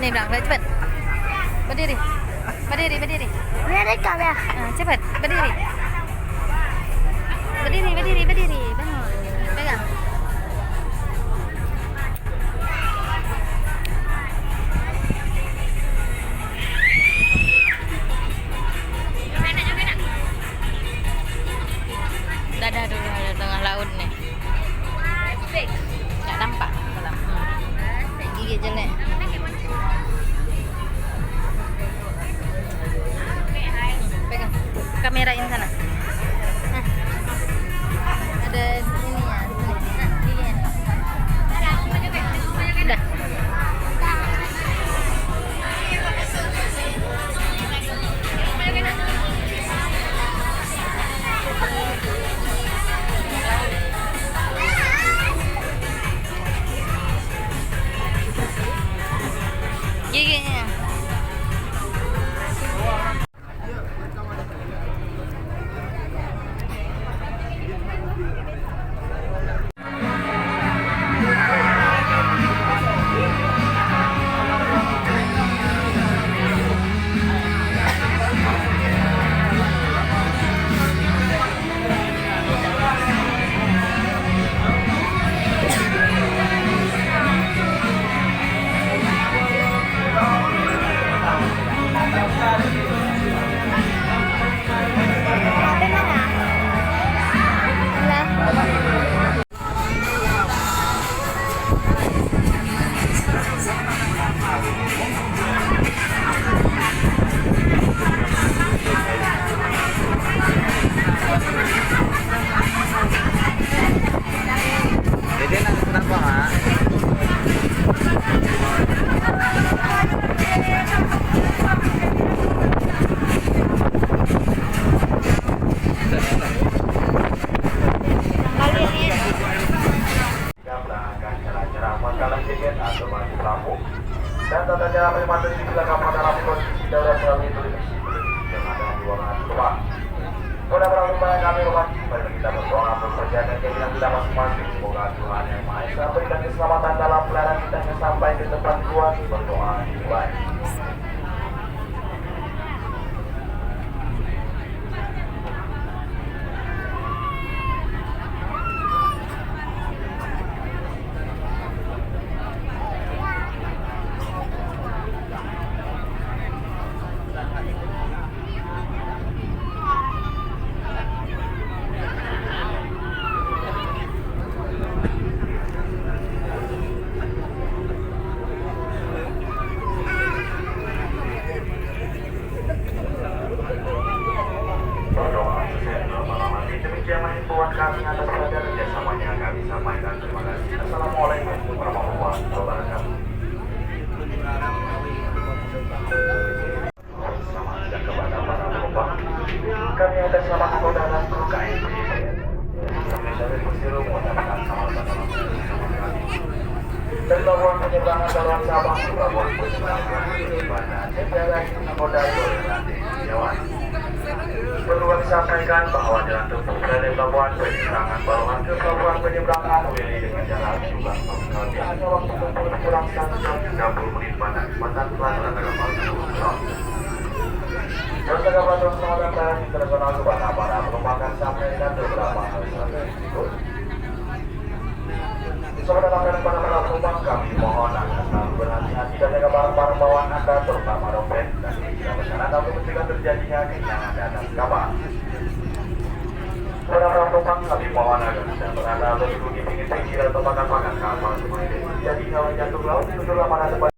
Nih berangkat cepet. Berdiri. Berdiri, berdiri. Direkam ya. Cepet, berdiri. Berdiri, berdiri, berdiri. Bangun. Pegang. Dadah dulu ada tengah laut nih. Nggak nampak dalam. Gigi jelek. Pegang. Kamerain sana. Nah. Ada ininya. Nah, giginya. Udah. Giginya. Dede nangis kenapa, Mak? Dan tata cara mematuhi dilakukan dalam kondisi darurat melalui televisi yang ada di ruangan rumah. Pada perang kami rumah, mari kita berdoa bekerja dan keinginan kita masing-masing. Semoga Tuhan Yang Maha Esa berikan keselamatan dalam pelayanan kita yang sampai ke tempat Tuhan. Berdoa dimulai. Buat kami atas segala kerjasamanya kami sampaikan terima kasih. Assalamualaikum warahmatullahi wabarakatuh. Sama dan kepada para penumpang, kami atas nama saudara KMP Indonesia Persero mengucapkan selamat datang dari pelabuhan penyeberangan Darurat Sabang ke pelabuhan penyeberangan Bandar Jaya Nakoda Nanti Jawa. Perlu kami sampaikan bahwa jalan tempuh dari pelabuhan penyeberangan Balongan ke pelabuhan penyeberangan Weli dengan jarak jumlah nominal biasanya waktu tempuh kurang 1 jam 30 menit pada kecepatan pelajaran kapal 10 knot. Jasa kapal keselamatan darat internasional kepada para penumpang akan sampaikan beberapa hal berikut. Saudara dan para penumpang, kami mohon agar selalu berhati-hati dan jaga barang-barang bawaan Anda, terutama dompet, dan jika bencana untuk mencegah terjadinya kehilangan dana kapal. Saudara penumpang, kami mohon agar tidak berada berduduk di pinggir-pinggir atau pagar-pagar kapal supaya terjadi hal jatuh laut, tentulah pada tempat